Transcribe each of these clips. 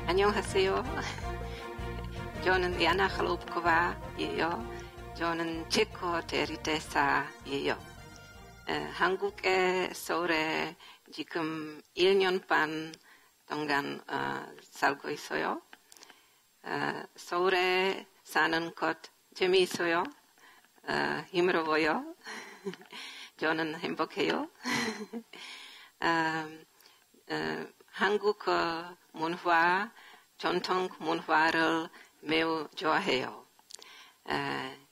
안녕하세요. 저는 야나 할롭코바예요. 저는 체코 대리대사예요. 한국의 서울에 지금 1년 반 동안 살고 있어요. 서울에 사는 것 재미있어요. 힘들어요. 저는 행복해요. 한국 문화, 전통 문화를 매우 좋아해요.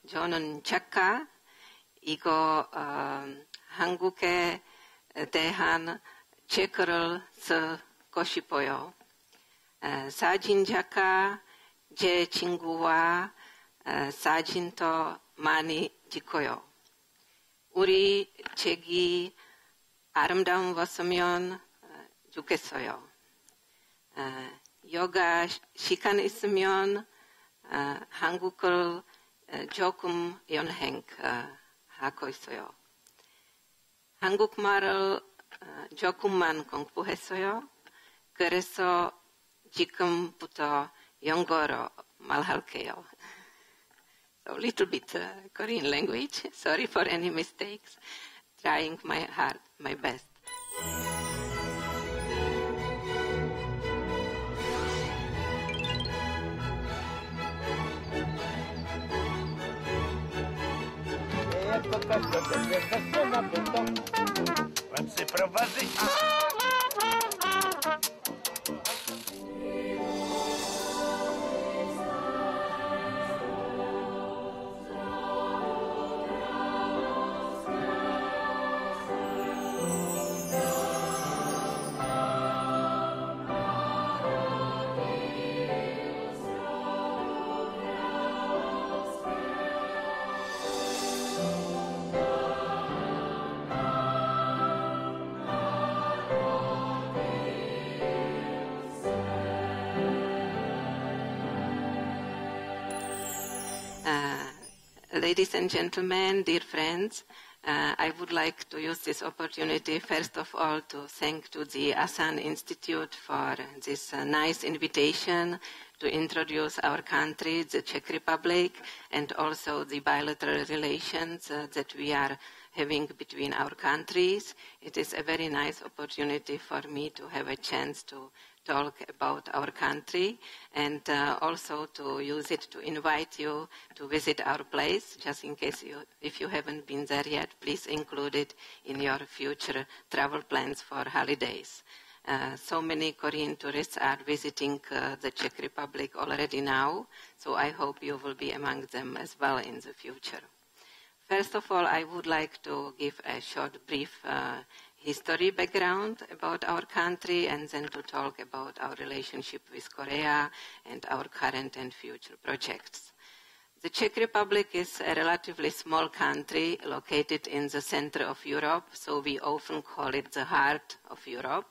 저는 작가, 이거 한국에 대한 책을 쓰고 싶어요. 사진 작가, 제 친구와 사진도 많이 찍어요. 우리 책이 아름다웠으면 좋겠어요. 요가 시간 있으면 한국을 조금 여행하고 있어요. 한국말을 조금만 공부했어요. 그래서 지금부터 영어로 말할게요. So a little bit Korean language. Sorry for any mistakes. Trying my best. Вам се провази. Ladies and gentlemen, dear friends, I would like to use this opportunity, first of all, to thank to the Asan Institute for this nice invitation to introduce our country, the Czech Republic, and also the bilateral relations that we are having between our countries. It is a very nice opportunity for me to have a chance to talk about our country and also to use it to invite you to visit our place. Just in case if you haven't been there yet, please include it in your future travel plans for holidays. So many Korean tourists are visiting the Czech Republic already now, so I hope you will be among them as well in the future. First of all, I would like to give a short, brief history background about our country and then to talk about our relationship with Korea and our current and future projects. The Czech Republic is a relatively small country located in the center of Europe, so we often call it the heart of Europe.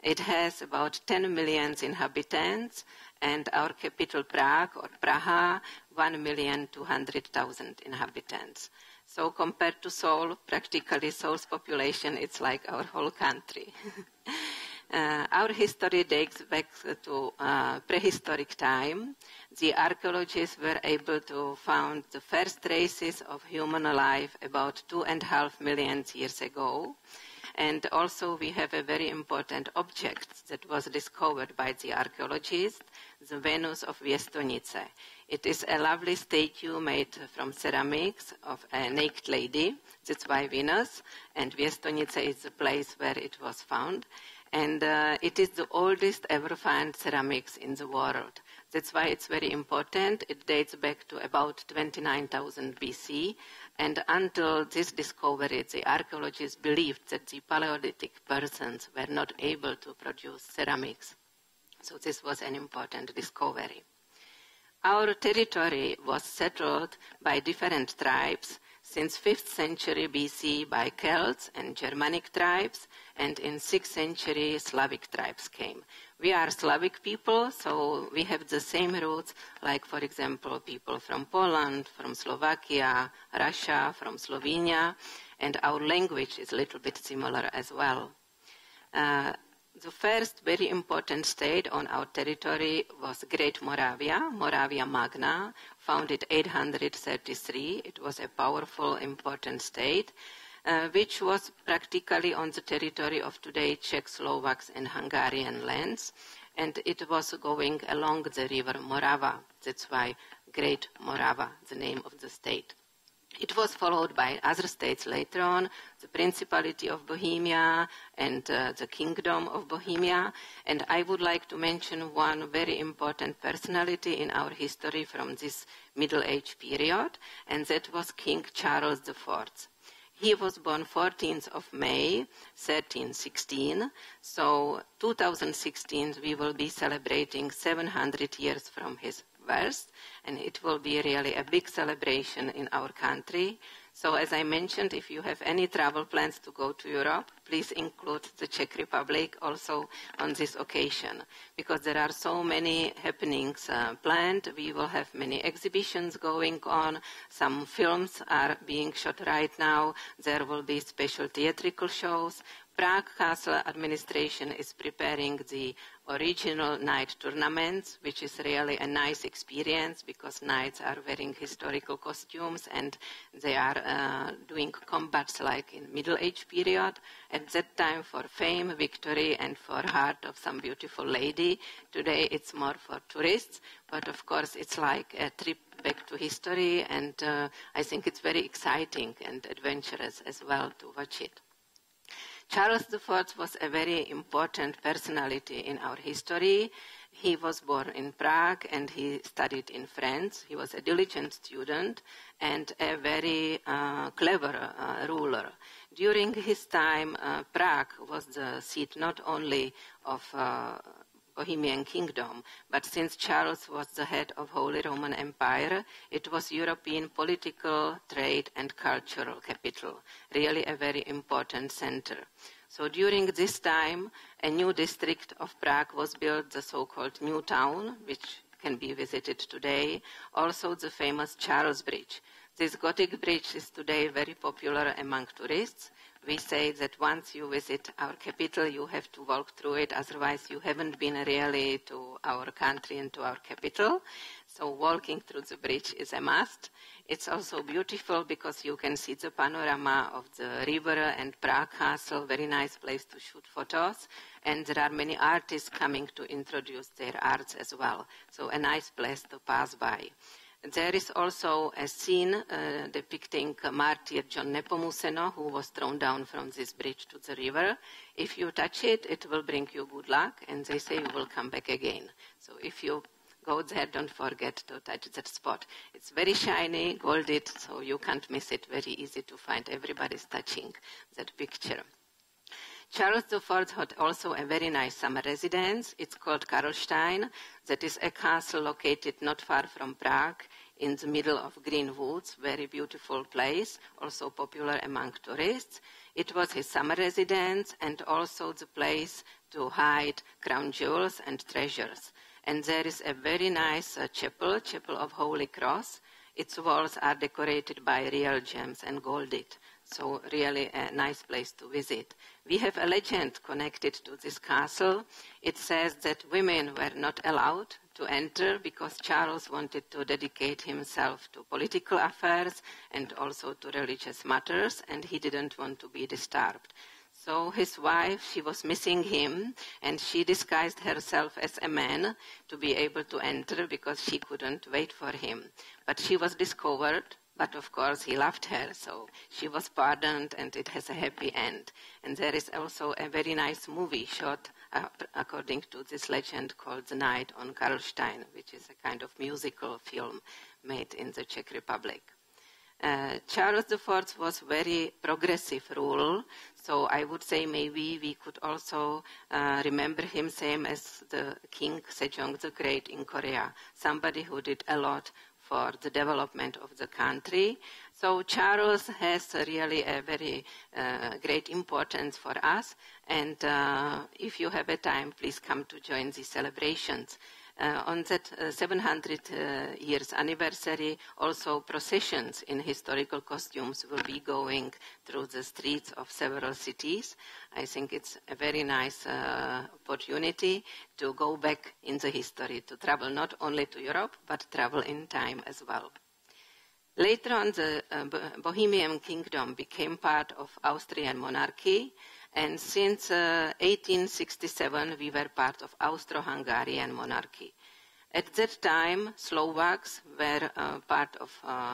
It has about 10 million inhabitants, and our capital Prague, or Praha, 1,200,000 inhabitants. So compared to Seoul, practically Seoul's population, it's like our whole country. Our history dates back to prehistoric time. The archaeologists were able to find the first traces of human life about 2.5 million years ago. And also we have a very important object that was discovered by the archaeologists, the Venus of Viestonice. It is a lovely statue made from ceramics of a naked lady. That's why Venus. And Viestonice is the place where it was found. And it is the oldest ever found ceramics in the world. That's why it's very important. It dates back to about 29,000 BC. And until this discovery, the archaeologists believed that the Paleolithic persons were not able to produce ceramics. So this was an important discovery. Our territory was settled by different tribes since 5th century BC by Celts and Germanic tribes, and in 6th century Slavic tribes came. We are Slavic people, so we have the same roots, like, for example, people from Poland, from Slovakia, Russia, from Slovenia, and our language is a little bit similar as well. The first very important state on our territory was Great Moravia, Moravia Magna, founded 833. It was a powerful, important state, which was practically on the territory of today Czech, Slovaks, and Hungarian lands, and it was going along the river Morava. That's why Great Morava, the name of the state. It was followed by other states later on, the Principality of Bohemia and the Kingdom of Bohemia. And I would like to mention one very important personality in our history from this Middle Age period, and that was King Charles IV. He was born 14th of May, 1316. So 2016 we will be celebrating 700 years from his birth, and it will be really a big celebration in our country. So as I mentioned, if you have any travel plans to go to Europe, please include the Czech Republic also on this occasion, because there are so many happenings planned. We will have many exhibitions going on. Some films are being shot right now. There will be special theatrical shows. Prague Castle administration is preparing the original night tournaments, which is really a nice experience because knights are wearing historical costumes and they are doing combats like in Middle Age period. At that time for fame, victory, and for heart of some beautiful lady. Today it's more for tourists, but of course it's like a trip back to history, and I think it's very exciting and adventurous as well to watch it. Charles IV was a very important personality in our history. He was born in Prague and he studied in France. He was a diligent student and a very clever ruler. During his time, Prague was the seat not only of Bohemian Kingdom, but since Charles was the head of Holy Roman Empire, it was European political, trade, and cultural capital, really a very important center. So during this time, a new district of Prague was built, the so-called New Town, which can be visited today, also the famous Charles Bridge. This Gothic bridge is today very popular among tourists. We say that once you visit our capital, you have to walk through it, otherwise you haven't been really to our country and to our capital. So walking through the bridge is a must. It's also beautiful because you can see the panorama of the river and Prague Castle, very nice place to shoot photos. And there are many artists coming to introduce their arts as well. So a nice place to pass by. There is also a scene depicting martyr John Nepomuceno, who was thrown down from this bridge to the river. If you touch it, it will bring you good luck, and they say you will come back again. So if you go there, don't forget to touch that spot. It's very shiny, golded, so you can't miss it. Very easy to find. Everybody's touching that picture. Charles IV had also a very nice summer residence. It's called Karlstein. That is a castle located not far from Prague in the middle of green woods, very beautiful place, also popular among tourists. It was his summer residence and also the place to hide crown jewels and treasures. And there is a very nice chapel, Chapel of Holy Cross. Its walls are decorated by real gems and golded. So really a nice place to visit. We have a legend connected to this castle. It says that women were not allowed to enter because Charles wanted to dedicate himself to political affairs and also to religious matters, and he didn't want to be disturbed. So his wife, she was missing him, and she disguised herself as a man to be able to enter because she couldn't wait for him. But she was discovered. But of course, he loved her, so she was pardoned, and it has a happy end. And there is also a very nice movie shot according to this legend called The Night on Karlstein, which is a kind of musical film made in the Czech Republic. Charles IV was very progressive ruler, so I would say maybe we could also remember him same as the King Sejong the Great in Korea, somebody who did a lot for the development of the country. So Charles has really a very great importance for us, and if you have a time, please come to join the celebrations. On that 700 years anniversary, also processions in historical costumes will be going through the streets of several cities. I think it's a very nice opportunity to go back in the history, to travel not only to Europe, but travel in time as well. Later on, the Bohemian Kingdom became part of Austrian monarchy, and since 1867 we were part of Austro-Hungarian monarchy. At that time, Slovaks were part of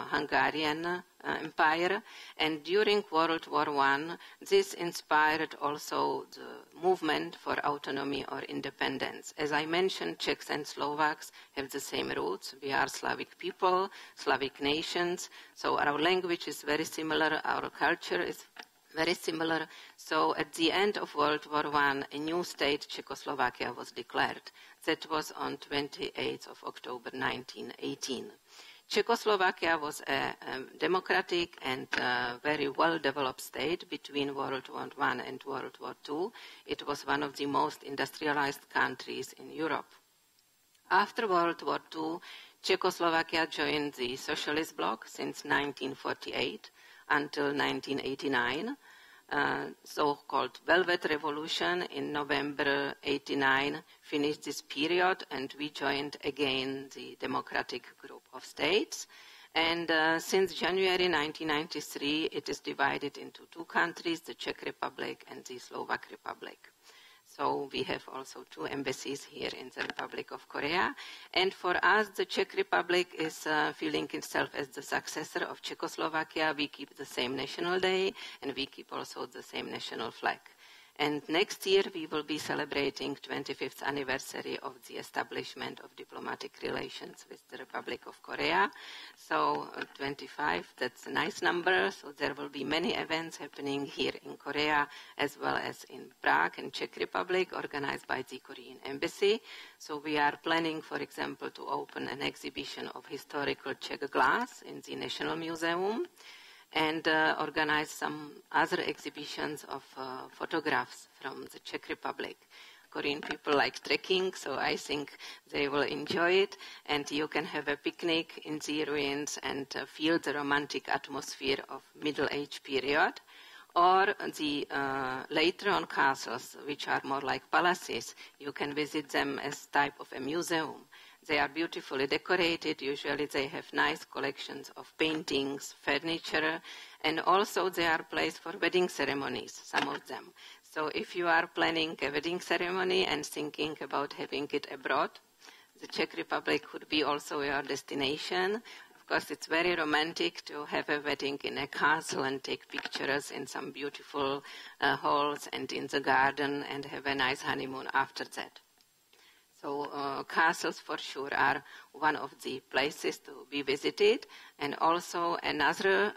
Hungarian Empire, and during World War I, this inspired also the movement for autonomy or independence. As I mentioned, Czechs and Slovaks have the same roots. We are Slavic people, Slavic nations, so our language is very similar, our culture is very similar. So at the end of World War I, a new state, Czechoslovakia, was declared. That was on 28th of October 1918. Czechoslovakia was a democratic and very well-developed state between World War I and World War II. It was one of the most industrialized countries in Europe. After World War II, Czechoslovakia joined the socialist bloc since 1948 until 1989. So-called Velvet Revolution in November 89 finished this period, and we joined again the democratic group of states. And since January 1993, it is divided into two countries, the Czech Republic and the Slovak Republic. So we have also two embassies here in the Republic of Korea. And for us, the Czech Republic is feeling itself as the successor of Czechoslovakia. We keep the same national day, and we keep also the same national flag. And next year, we will be celebrating 25th anniversary of the establishment of diplomatic relations with the Republic of Korea. So 25, that's a nice number. So there will be many events happening here in Korea, as well as in Prague and Czech Republic, organized by the Korean Embassy. So we are planning, for example, to open an exhibition of historical Czech glass in the National Museum, and organize some other exhibitions of photographs from the Czech Republic. Korean people like trekking, so I think they will enjoy it, and you can have a picnic in the ruins and feel the romantic atmosphere of Middle Age period. Or the later on castles, which are more like palaces, you can visit them as type of a museum. They are beautifully decorated. Usually they have nice collections of paintings, furniture, and also they are placed for wedding ceremonies, some of them. So if you are planning a wedding ceremony and thinking about having it abroad, the Czech Republic could be also your destination. Of course, it's very romantic to have a wedding in a castle and take pictures in some beautiful halls and in the garden and have a nice honeymoon after that. So castles for sure are one of the places to be visited. And also another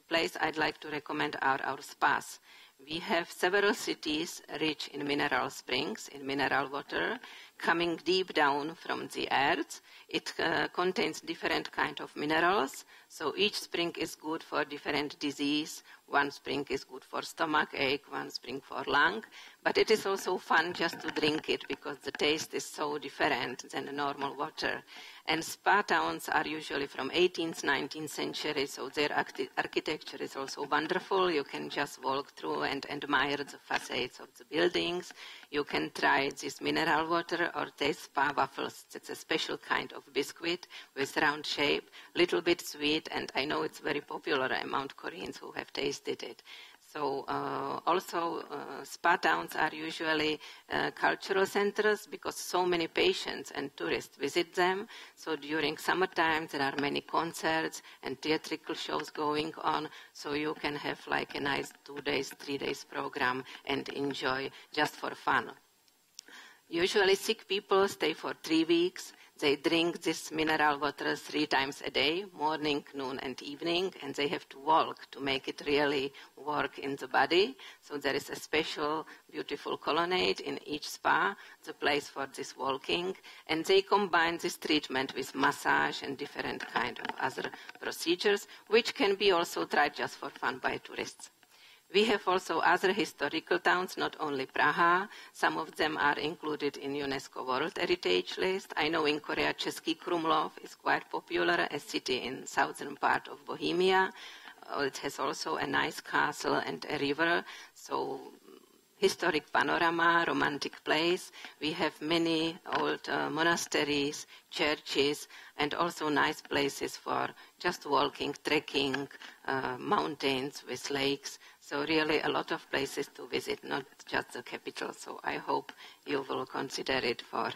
place I'd like to recommend are our spas. We have several cities rich in mineral springs, in mineral water, coming deep down from the earth. It contains different kinds of minerals, so each spring is good for different disease. One spring is good for stomach ache, one spring for lung, but it is also fun just to drink it because the taste is so different than the normal water. And spa towns are usually from 18th, 19th century, so their architecture is also wonderful. You can just walk through and admire the facades of the buildings. You can try this mineral water or taste spa waffles. It's a special kind of biscuit with round shape, little bit sweet, and I know it's very popular among Koreans who have tasted it. So also spa towns are usually cultural centers because so many patients and tourists visit them. So during summertime there are many concerts and theatrical shows going on. So you can have like a nice 2 days, 3 days program and enjoy just for fun. Usually sick people stay for 3 weeks. They drink this mineral water 3 times a day, morning, noon, and evening, and they have to walk to make it really work in the body. So there is a special, beautiful colonnade in each spa, the place for this walking, and they combine this treatment with massage and different kind of other procedures, which can be also tried just for fun by tourists. We have also other historical towns, not only Praha. Some of them are included in UNESCO World Heritage List. I know in Korea, Český Krumlov is quite popular, a city in southern part of Bohemia. It has also a nice castle and a river, so historic panorama, romantic place. We have many old monasteries, churches, and also nice places for just walking, trekking, mountains with lakes. So really a lot of places to visit, not just the capital. So I hope you will consider it for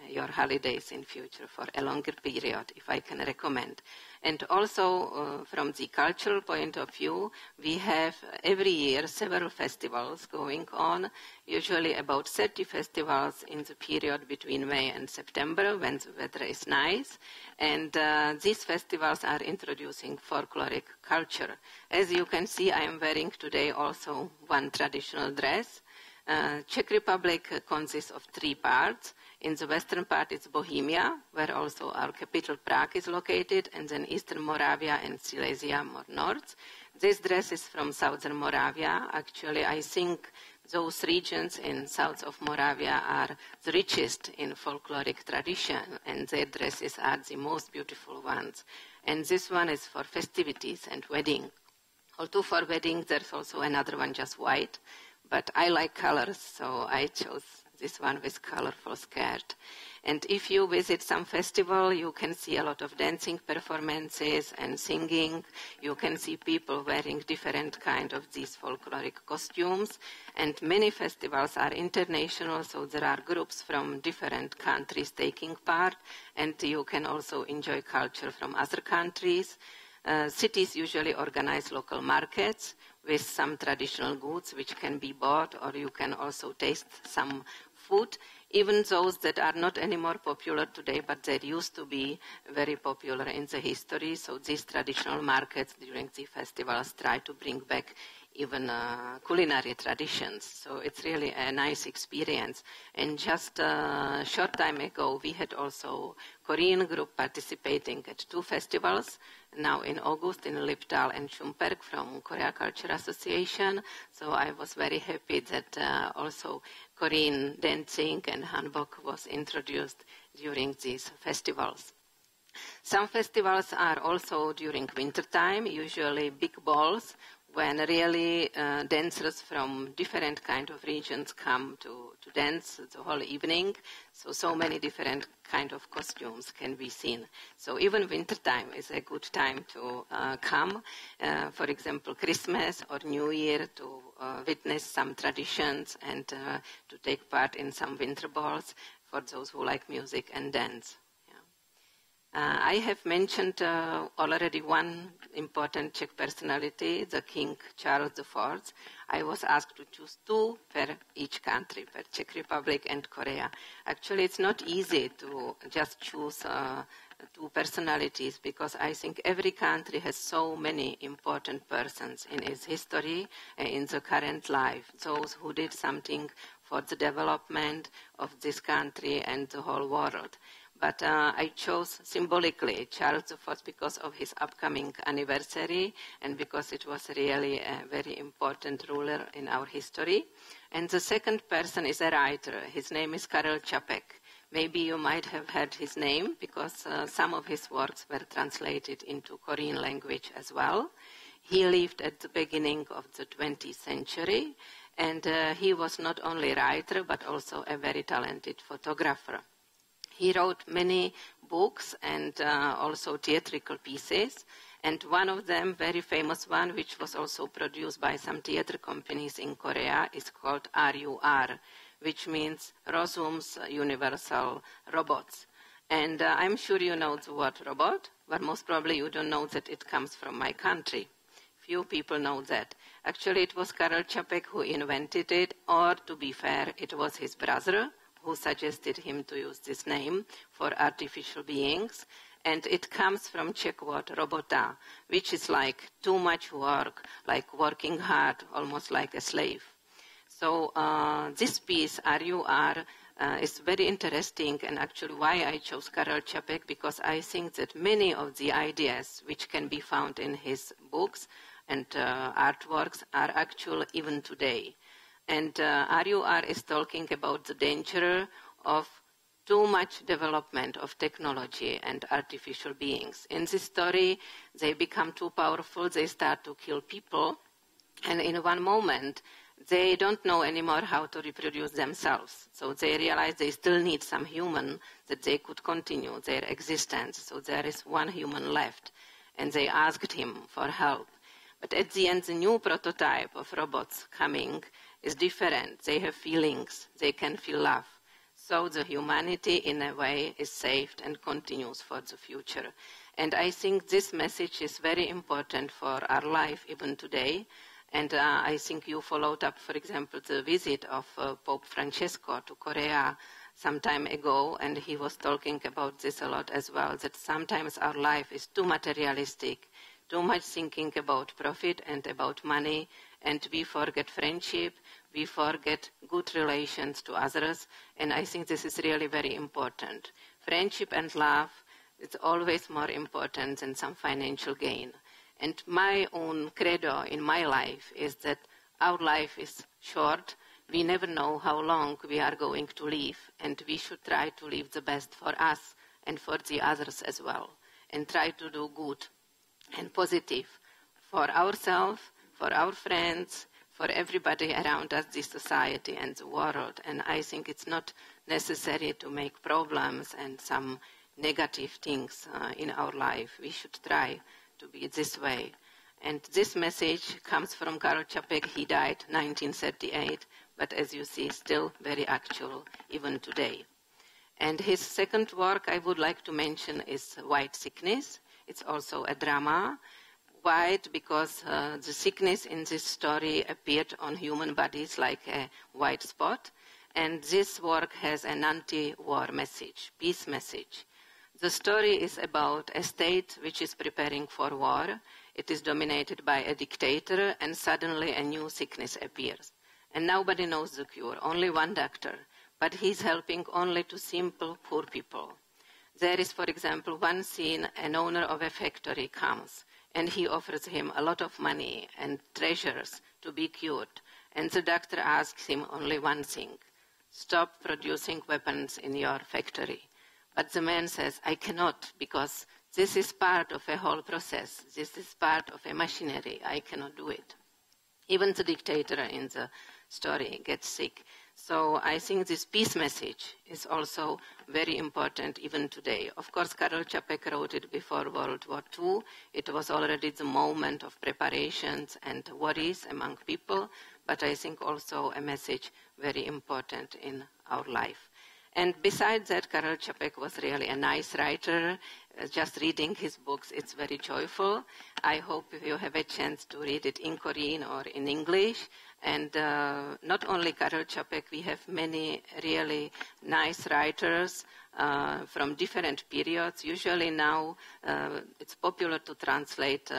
your holidays in future for a longer period, if I can recommend. And also from the cultural point of view, we have every year several festivals going on, usually about 30 festivals in the period between May and September when the weather is nice. And these festivals are introducing folkloric culture. As you can see, I am wearing today also one traditional dress. Czech Republic consists of 3 parts. In the western part, it's Bohemia, where also our capital Prague is located, and then Eastern Moravia and Silesia, more north. This dress is from southern Moravia. Actually, I think those regions in south of Moravia are the richest in folkloric tradition, and their dresses are the most beautiful ones. And this one is for festivities and wedding. Although for wedding, there's also another one, just white. But I like colors, so I chose this one with colorful skirt. And if you visit some festival, you can see a lot of dancing performances and singing. You can see people wearing different kind of these folkloric costumes. And many festivals are international, so there are groups from different countries taking part. And you can also enjoy culture from other countries. Cities usually organize local markets with some traditional goods which can be bought, or you can also taste some food, even those that are not anymore popular today, but they used to be very popular in the history. So these traditional markets during the festivals try to bring back even culinary traditions. So it's really a nice experience. And just a short time ago, we had also Korean group participating at 2 festivals, now in August in Liptal and Šumperk from Korea Culture Association. So I was very happy that also Korean dancing and hanbok was introduced during these festivals. Some festivals are also during winter time, usually big balls, when really dancers from different kind of regions come to dance the whole evening. So many different kind of costumes can be seen. So even winter time is a good time to come. For example, Christmas or New Year, to witness some traditions and to take part in some winter balls for those who like music and dance. I have mentioned already one important Czech personality, the King Charles IV. I was asked to choose 2 per each country, per Czech Republic and Korea. Actually, it's not easy to just choose 2 personalities, because I think every country has so many important persons in its history, in the current life, those who did something for the development of this country and the whole world. But I chose symbolically Charles IV because of his upcoming anniversary and because it was really a very important ruler in our history. And the second person is a writer. His name is Karel Čapek. Maybe you might have heard his name because some of his works were translated into Korean language as well. He lived at the beginning of the 20th century, and he was not only a writer but also a very talented photographer. He wrote many books and also theatrical pieces, and one of them, very famous one, which was also produced by some theater companies in Korea, is called RUR, which means Rozum's Universal Robots. And I'm sure you know the word robot, but most probably you don't know that it comes from my country. Few people know that. Actually, it was Karel Čapek who invented it, or to be fair, it was his brother who suggested him to use this name for artificial beings. And it comes from Czech word robota, which is like too much work, like working hard, almost like a slave. So this piece, RUR, is very interesting, and actually why I chose Karel Čapek, because I think that many of the ideas which can be found in his books and artworks are actual even today. And RUR is talking about the danger of too much development of technology and artificial beings. In this story, they become too powerful, they start to kill people, and in one moment, they don't know anymore how to reproduce themselves. So they realize they still need some human that they could continue their existence. So there is one human left. And they asked him for help. But at the end, the new prototype of robots coming is different. They have feelings. They can feel love. So the humanity, in a way, is saved and continues for the future. And I think this message is very important for our life even today. And I think you followed up, for example, the visit of Pope Francesco to Korea some time ago, and he was talking about this a lot as well, that sometimes our life is too materialistic, too much thinking about profit and about money, and we forget friendship, we forget good relations to others, and I think this is really very important. Friendship and love is always more important than some financial gain. And my own credo in my life is that our life is short. We never know how long we are going to live, and we should try to live the best for us and for the others as well, and try to do good and positive for ourselves, for our friends, for everybody around us, this society and the world. And I think it's not necessary to make problems and some negative things in our life. We should try to be this way. And this message comes from Karel Čapek. He died 1938, but as you see, still very actual even today. And his second work I would like to mention is White Sickness. It's also a drama. White because the sickness in this story appeared on human bodies like a white spot. And this work has an anti-war message, peace message. The story is about a state which is preparing for war. It is dominated by a dictator, and suddenly a new sickness appears. And nobody knows the cure, only one doctor, but he's helping only to simple, poor people. There is, for example, one scene, an owner of a factory comes, and he offers him a lot of money and treasures to be cured. And the doctor asks him only one thing: stop producing weapons in your factory. But the man says, I cannot, because this is part of a whole process. This is part of a machinery. I cannot do it. Even the dictator in the story gets sick. So I think this peace message is also very important even today. Of course, Karel Čapek wrote it before World War II. It was already the moment of preparations and worries among people, but I think also a message very important in our life. And besides that, Karel Čapek was really a nice writer. Just reading his books, it's very joyful. I hope you have a chance to read it in Korean or in English. And not only Karel Čapek, we have many really nice writers from different periods. Usually now it's popular to translate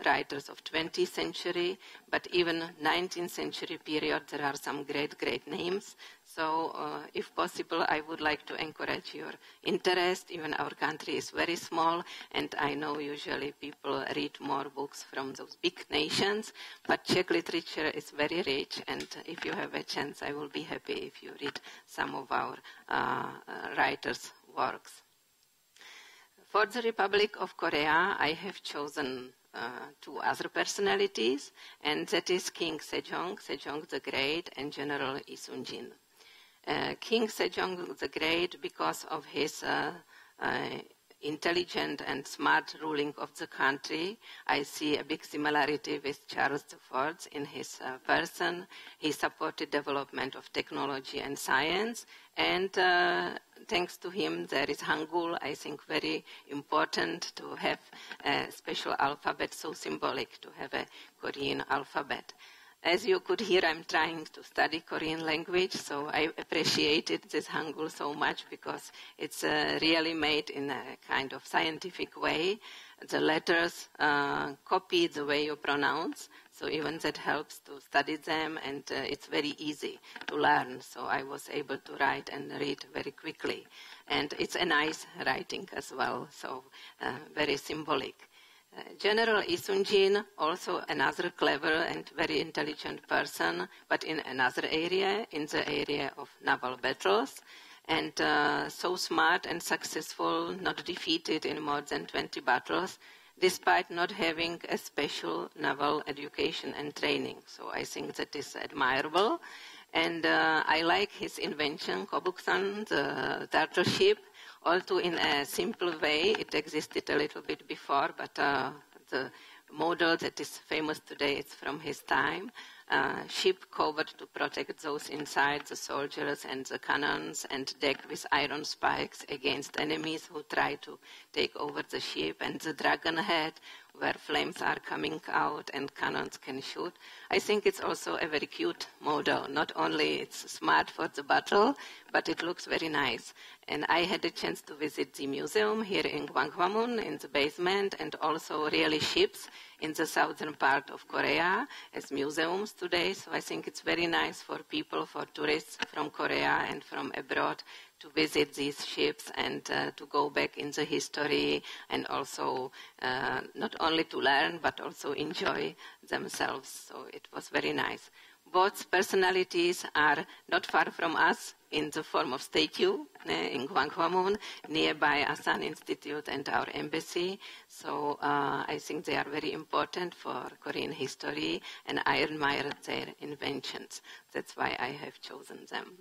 writers of 20th century, but even 19th century period, there are some great, great names. So if possible, I would like to encourage your interest. Even our country is very small, and I know usually people read more books from those big nations, but Czech literature is very rich, and if you have a chance, I will be happy if you read some of our writers' works. For the Republic of Korea, I have chosen two other personalities, and that is King Sejong, Sejong the Great, and General Lee Sun-jin. King Sejong the Great, because of his intelligent and smart ruling of the country, I see a big similarity with Charles IV in his person. He supported development of technology and science, and thanks to him there is Hangul. I think very important to have a special alphabet, so symbolic to have a Korean alphabet. As you could hear, I'm trying to study Korean language, so I appreciated this Hangul so much because it's really made in a kind of scientific way. The letters copy the way you pronounce, so even that helps to study them, and it's very easy to learn. So I was able to write and read very quickly. And it's a nice writing as well, so very symbolic. General Lee Sun-jin, also another clever and very intelligent person, but in another area, in the area of naval battles, and so smart and successful, not defeated in more than 20 battles, despite not having a special naval education and training. So I think that is admirable. And I like his invention, Kobuksan, the turtle ship, although in a simple way. It existed a little bit before, but the model that is famous today is from his time. Ship covered to protect those inside, the soldiers and the cannons, and decked with iron spikes against enemies who try to take over the ship, and the dragon head where flames are coming out and cannons can shoot. I think it's also a very cute model. Not only it's smart for the battle, but it looks very nice. And I had a chance to visit the museum here in Gwanghwamun in the basement, and also really ships in the southern part of Korea as museums today. So I think it's very nice for people, for tourists from Korea and from abroad to visit these ships and to go back in the history, and also not only to learn but also enjoy themselves. So it was very nice. Both personalities are not far from us in the form of statue in Gwanghwamun, nearby Asan Institute and our embassy. So I think they are very important for Korean history, and I admire their inventions. That's why I have chosen them.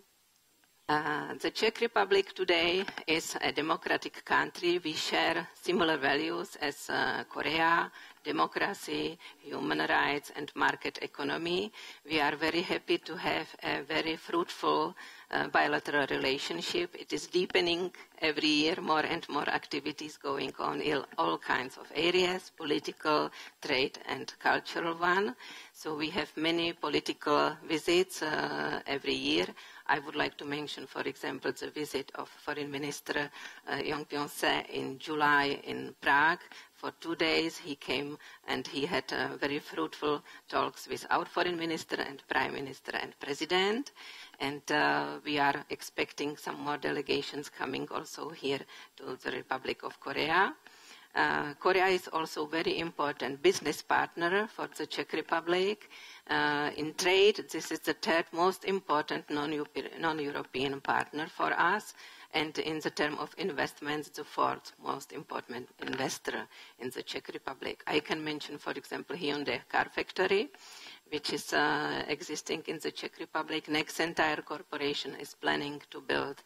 The Czech Republic today is a democratic country. We share similar values as Korea, democracy, human rights, and market economy. We are very happy to have a very fruitful bilateral relationship. It is deepening every year, more and more activities going on in all kinds of areas, political, trade, and cultural one. So we have many political visits every year. I would like to mention, for example, the visit of Foreign Minister Yong Byung-se in July in Prague. For 2 days he came and he had very fruitful talks with our Foreign Minister and Prime Minister and President. And we are expecting some more delegations coming also here to the Republic of Korea. Korea is also a very important business partner for the Czech Republic. In trade, this is the third most important non-European partner for us, and in the term of investments, the fourth most important investor in the Czech Republic. I can mention, for example, Hyundai car factory, which is existing in the Czech Republic. Next entire corporation is planning to build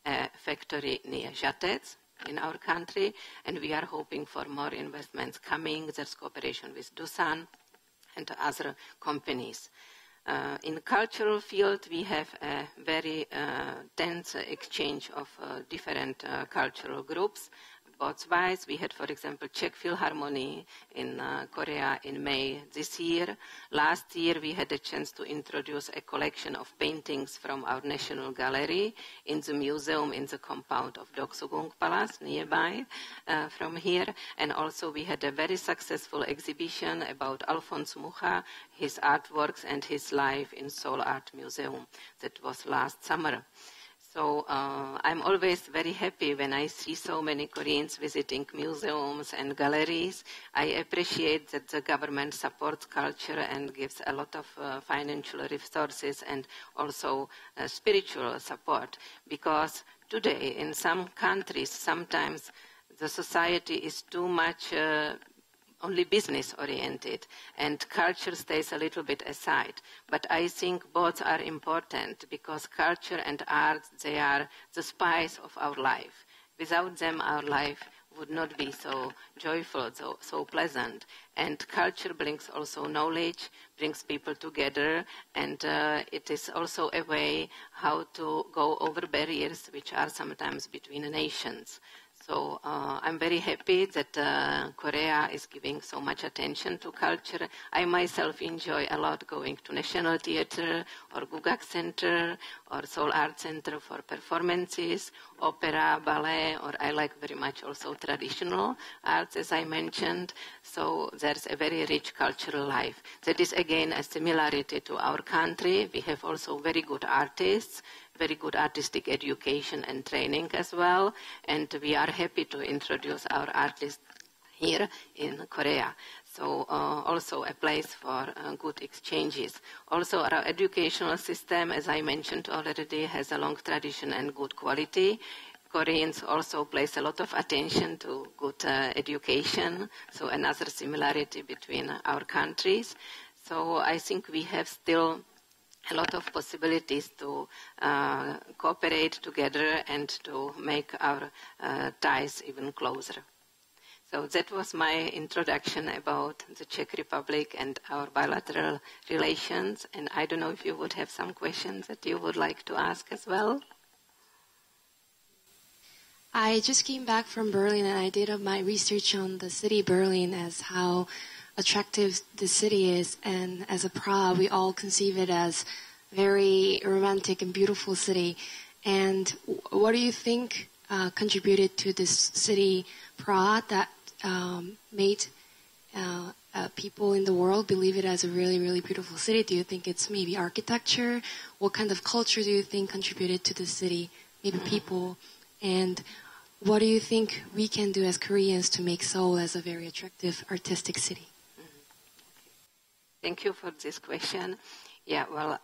a factory near Žatec in our country, and we are hoping for more investments coming. There's cooperation with Doosan and other companies. In the cultural field, we have a very tense exchange of different cultural groups. Both ways, we had, for example, Czech Philharmony in Korea in May this year. Last year, we had a chance to introduce a collection of paintings from our National Gallery in the museum in the compound of Doksugung Palace nearby from here. And also, we had a very successful exhibition about Alphonse Mucha, his artworks and his life in Seoul Art Museum. That was last summer. So I'm always very happy when I see so many Koreans visiting museums and galleries. I appreciate that the government supports culture and gives a lot of financial resources and also spiritual support, because today in some countries sometimes the society is too much only business oriented, and culture stays a little bit aside. But I think both are important, because culture and art, they are the spice of our life. Without them, our life would not be so joyful, so pleasant. And culture brings also knowledge, brings people together, and it is also a way how to go over barriers which are sometimes between nations. So I'm very happy that Korea is giving so much attention to culture. I myself enjoy a lot going to National Theatre or Gugak Center or Seoul Art Center for performances, opera, ballet, or I like very much also traditional arts, as I mentioned. So there's a very rich cultural life. That is, again, a similarity to our country. We have also very good artists, very good artistic education and training as well, and we are happy to introduce our artists here in Korea. So also a place for good exchanges. Also our educational system, as I mentioned already, has a long tradition and good quality. Koreans also place a lot of attention to good education, so another similarity between our countries. So I think we have still a lot of possibilities to cooperate together and to make our ties even closer. So that was my introduction about the Czech Republic and our bilateral relations. And I don't know if you would have some questions that you would like to ask as well. I just came back from Berlin and I did my research on the city Berlin as how attractive the city is, and as a Prague, we all conceive it as very romantic and beautiful city. And what do you think contributed to this city, Prague, that made people in the world believe it as a really, really beautiful city? Do you think it's maybe architecture? What kind of culture do you think contributed to the city? Maybe people. And what do you think we can do as Koreans to make Seoul as a very attractive artistic city? Thank you for this question. Yeah, well,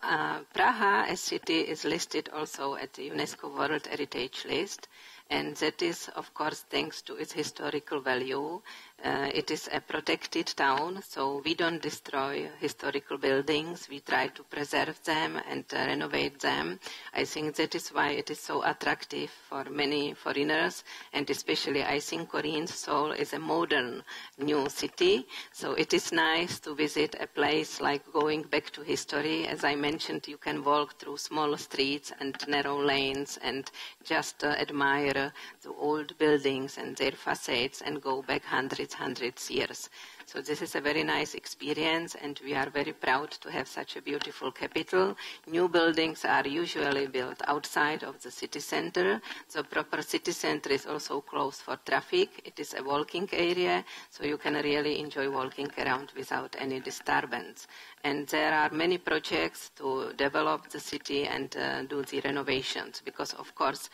Praha as city is listed also at the UNESCO World Heritage List, and that is, of course, thanks to its historical value. It is a protected town, so we don't destroy historical buildings. We try to preserve them and renovate them. I think that is why it is so attractive for many foreigners, and especially I think Korean Seoul is a modern new city, so it is nice to visit a place like going back to history. As I mentioned, you can walk through small streets and narrow lanes and just admire the old buildings and their facades and go back hundreds years. So this is a very nice experience, and we are very proud to have such a beautiful capital. New buildings are usually built outside of the city center. The proper city center is also closed for traffic. It is a walking area, so you can really enjoy walking around without any disturbance. And there are many projects to develop the city and do the renovations, because, of course,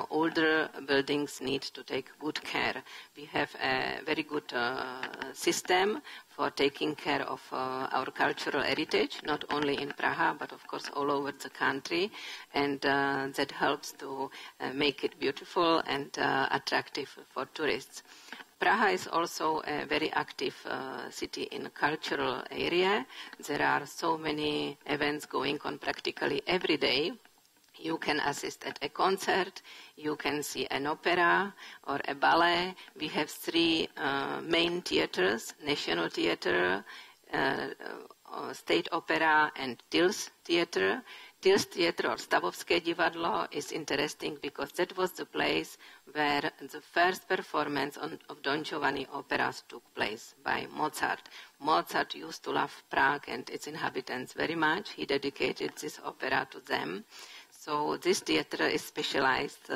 older buildings need to take good care. We have a very good system for taking care of our cultural heritage, not only in Praha, but of course all over the country, and that helps to make it beautiful and attractive for tourists. Praha is also a very active city in cultural area. There are so many events going on practically every day. You can assist at a concert, you can see an opera or a ballet. We have three main theaters: National Theatre, State Opera, and Tills Theatre. Tills Theatre, or Stavovské divadlo, is interesting because that was the place where the first performance of Don Giovanni operas took place by Mozart. Mozart used to love Prague and its inhabitants very much. He dedicated this opera to them. So this theater is specialized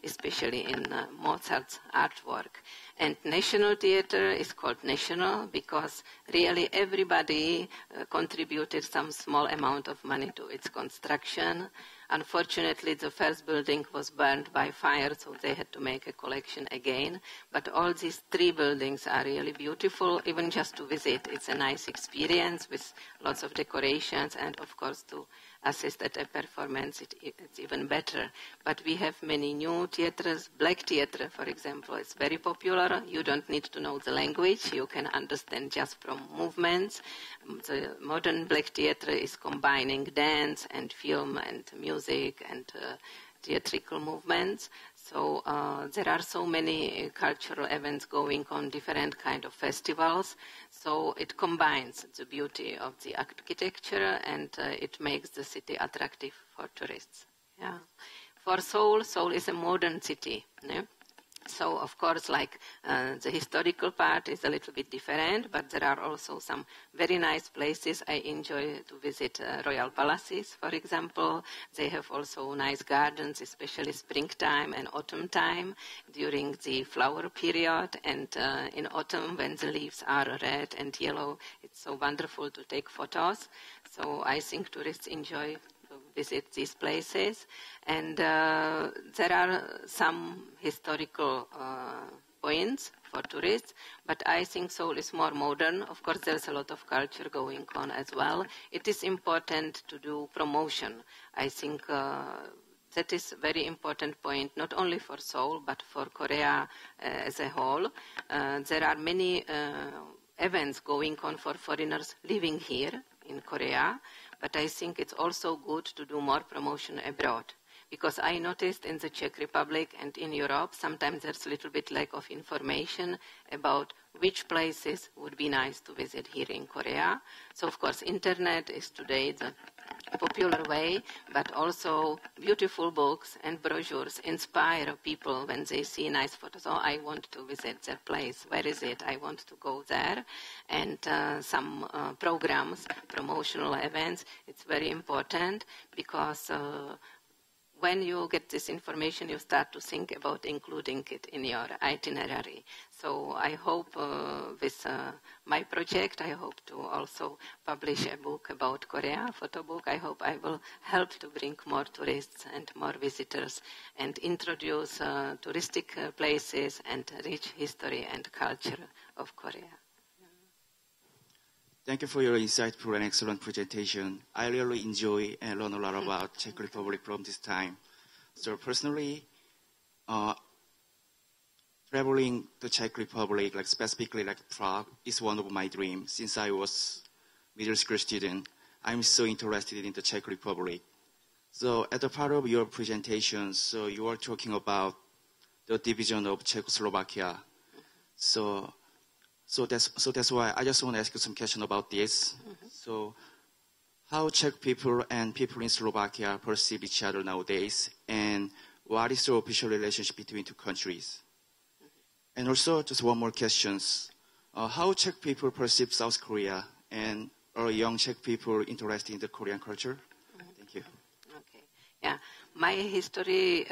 especially in Mozart's artwork. And National Theatre is called National because really everybody contributed some small amount of money to its construction. Unfortunately, the first building was burned by fire, so they had to make a collection again. But all these three buildings are really beautiful, even just to visit. It's a nice experience with lots of decorations, and of course to assist at a performance, it's even better. But we have many new theaters. Black Theatre, for example, is very popular. You don't need to know the language. You can understand just from movements. The modern Black Theatre is combining dance and film and music and theatrical movements. So there are so many cultural events going on, different kind of festivals. So it combines the beauty of the architecture and it makes the city attractive for tourists. Yeah. For Seoul, Seoul is a modern city. Yeah? So, of course, like the historical part is a little bit different, but there are also some very nice places. I enjoy to visit royal palaces, for example. They have also nice gardens, especially springtime and autumn time during the flower period. And in autumn, when the leaves are red and yellow, it's so wonderful to take photos. So I think tourists enjoy visit these places, and there are some historical points for tourists, but I think Seoul is more modern. Of course, there's a lot of culture going on as well. It is important to do promotion. I think that is a very important point, not only for Seoul, but for Korea as a whole. There are many events going on for foreigners living here in Korea, but I think it's also good to do more promotion abroad. Because I noticed in the Czech Republic and in Europe, sometimes there's a little bit lack of information about which places would be nice to visit here in Korea. So, of course, internet is today the popular way, but also beautiful books and brochures inspire people when they see nice photos. Oh, I want to visit that place. Where is it? I want to go there. And some programs, promotional events, it's very important because when you get this information, you start to think about including it in your itinerary. So I hope with my project, I hope to also publish a book about Korea, a photo book. I hope I will help to bring more tourists and more visitors and introduce touristic places and rich history and culture of Korea. Thank you for your insightful and excellent presentation. I really enjoy and learn a lot about Czech Republic from this time. So personally, traveling to Czech Republic, like specifically like Prague, is one of my dreams. Since I was middle school student, I'm so interested in the Czech Republic. So at the part of your presentation, so you are talking about the division of Czechoslovakia. So that's why I just want to ask you some question about this. Mm-hmm. So how Czech people and people in Slovakia perceive each other nowadays, and what is the official relationship between two countries? Mm-hmm. And also, just one more question. How Czech people perceive South Korea, and are young Czech people interested in the Korean culture? Mm-hmm. Thank you. Okay. Yeah. My history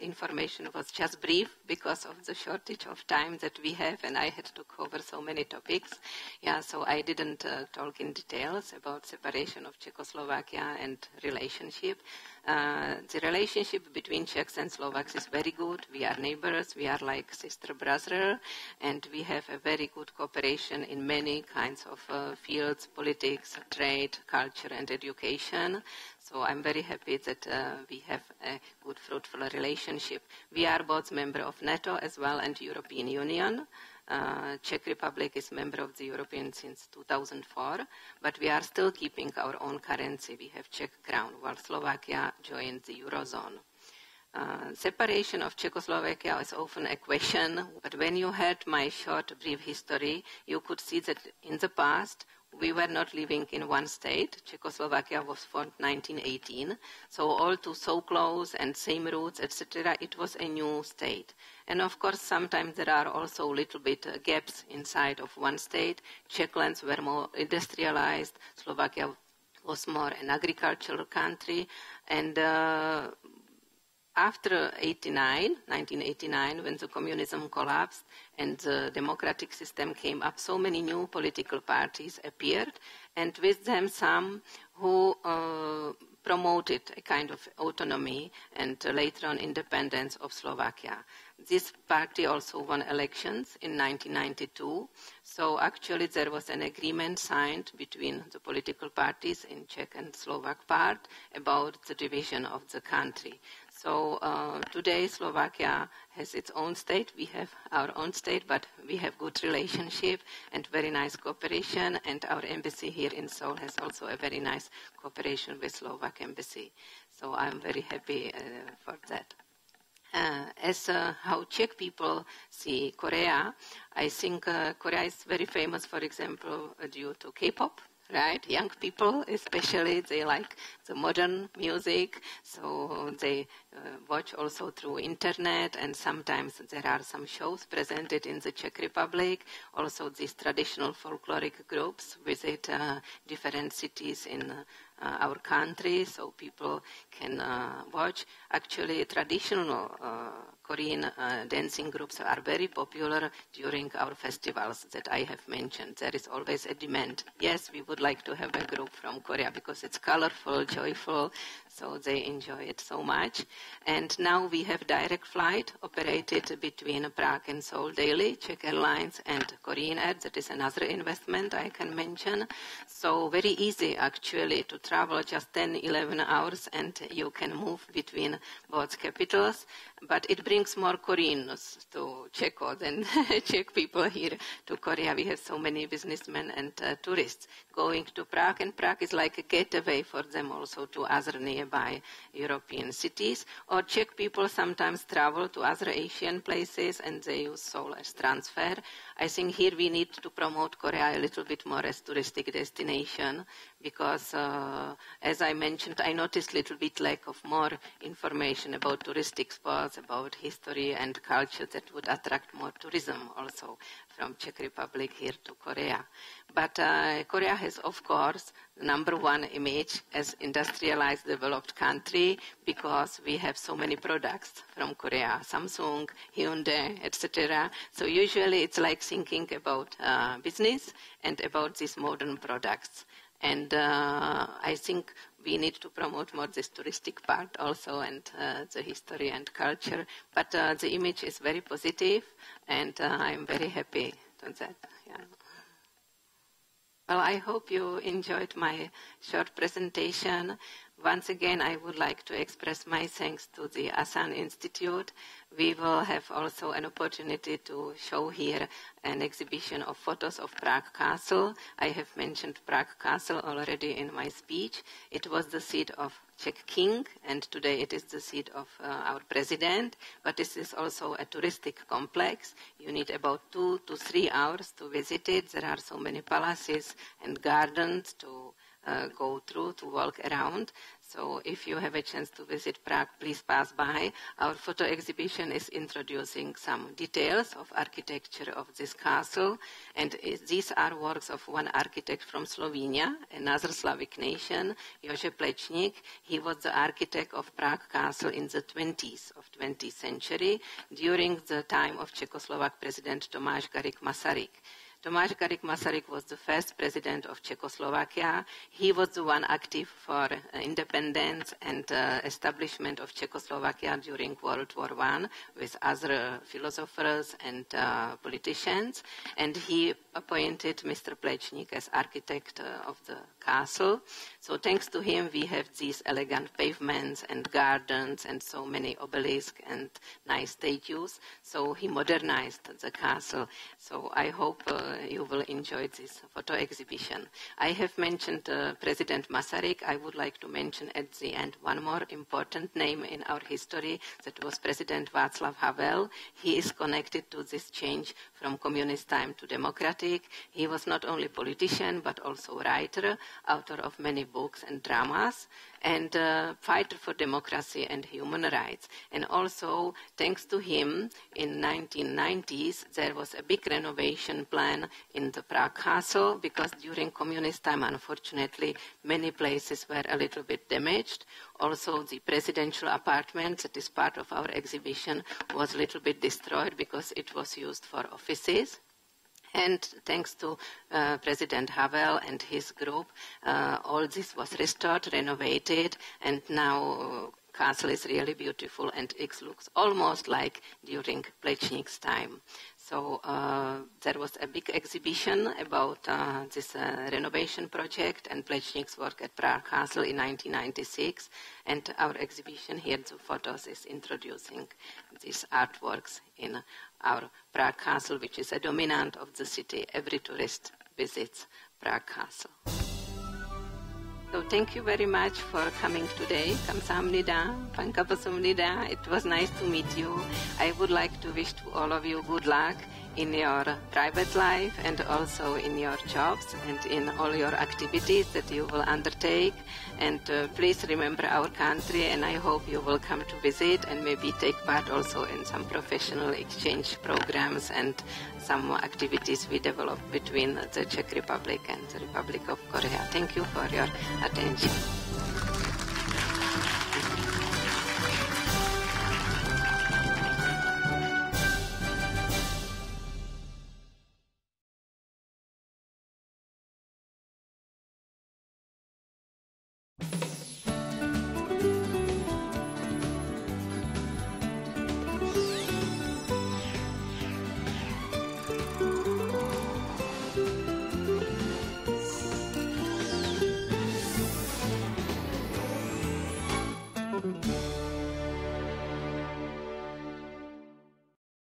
information was just brief because of the shortage of time that we have, and I had to cover so many topics. Yeah, so I didn't talk in details about separation of Czechoslovakia and relationship. The relationship between Czechs and Slovaks is very good. We are neighbors, we are like sister-brother, and we have a very good cooperation in many kinds of fields, politics, trade, culture, and education. So I'm very happy that we have a good, fruitful relationship. We are both members of NATO as well and European Union. Czech Republic is member of the European since 2004, but we are still keeping our own currency. We have Czech crown, while Slovakia joined the Eurozone. Separation of Czechoslovakia is often a question, but when you heard my short, brief history, you could see that in the past, we were not living in one state. Czechoslovakia was formed 1918, so all two so close and same roots, etc. It was a new state. And of course, sometimes there are also a little bit gaps inside of one state. Czech lands were more industrialized. Slovakia was more an agricultural country. And after 1989, when the communism collapsed and the democratic system came up, so many new political parties appeared, and with them some who promoted a kind of autonomy and later on independence of Slovakia. This party also won elections in 1992, so actually there was an agreement signed between the political parties in Czech and Slovak part about the division of the country. So today Slovakia has its own state, we have our own state, but we have good relationship and very nice cooperation, and our embassy here in Seoul has also a very nice cooperation with Slovak embassy. So I'm very happy for that. As how Czech people see Korea, I think Korea is very famous, for example, due to K-pop. right? Young people especially, they like the modern music, so they watch also through internet, and sometimes there are some shows presented in the Czech Republic. Also, these traditional folkloric groups visit different cities in our country, so people can watch. Actually, traditional Korean dancing groups are very popular during our festivals that I have mentioned. There is always a demand. Yes, we would like to have a group from Korea because it's colorful, joyful, so they enjoy it so much. And now we have direct flight operated between Prague and Seoul daily, Czech Airlines and Korean Air. That is another investment I can mention. So very easy actually to travel, just 10, 11 hours, and you can move between both capitals. But it brings more Koreans to Czechia than Czech people here to Korea. We have so many businessmen and tourists going to Prague, and Prague is like a gateway for them also to other nearby European cities. Or Czech people sometimes travel to other Asian places and they use Seoul as transfer. I think here we need to promote Korea a little bit more as touristic destination because, as I mentioned, I noticed a little bit lack of more information about touristic spots, about history and culture that would attract more tourism also from Czech Republic here to Korea. But Korea has, of course, the #1 image as industrialized, developed country because we have so many products from Korea, Samsung, Hyundai, etc. So usually it's like thinking about business and about these modern products. And I think we need to promote more this touristic part also and the history and culture. But the image is very positive, and I'm very happy to that. Yeah. Well, I hope you enjoyed my short presentation. Once again, I would like to express my thanks to the Asan Institute. We will have also an opportunity to show here an exhibition of photos of Prague Castle. I have mentioned Prague Castle already in my speech. It was the seat of Czech king, and today it is the seat of our president. But this is also a touristic complex. You need about 2 to 3 hours to visit it. There are so many palaces and gardens to go through, to walk around. So if you have a chance to visit Prague, please pass by. Our photo exhibition is introducing some details of architecture of this castle. And these are works of one architect from Slovenia, another Slavic nation, Jože Plečnik. He was the architect of Prague Castle in the 20s of 20th century during the time of Czechoslovak President Tomáš Garrigue Masaryk. Tomáš Garrigue Masaryk was the first president of Czechoslovakia. He was the one active for independence and establishment of Czechoslovakia during World War I with other philosophers and politicians. And he appointed Mr. Plečnik as architect of the castle. So thanks to him, we have these elegant pavements and gardens and so many obelisks and nice statues. So he modernized the castle. So I hope you will enjoy this photo exhibition. I have mentioned President Masaryk. I would like to mention at the end one more important name in our history. That was President Václav Havel. He is connected to this change from communist time to democratic. He was not only politician, but also writer, author of many books and dramas, and fighter for democracy and human rights. And also, thanks to him, in 1990s, there was a big renovation plan in the Prague Castle, because during communist time, unfortunately, many places were a little bit damaged. Also, the presidential apartment, that is part of our exhibition, was a little bit destroyed because it was used for offices. And thanks to President Havel and his group, all this was restored, renovated, and now castle is really beautiful, and it looks almost like during Plečnik's time. So there was a big exhibition about this renovation project and Plečnik's work at Prague Castle in 1996. And our exhibition here, the photos, is introducing these artworks in our Prague Castle, which is a dominant of the city. Every tourist visits Prague Castle. So So thank you very much for coming today. Kamsahamnida, Pankapasumnida. It was nice to meet you. I would like to wish to all of you good luck in your private life and also in your jobs and in all your activities that you will undertake. And please remember our country, and I hope you will come to visit and maybe take part also in some professional exchange programs and some activities we develop between the Czech Republic and the Republic of Korea. Thank you for your attention.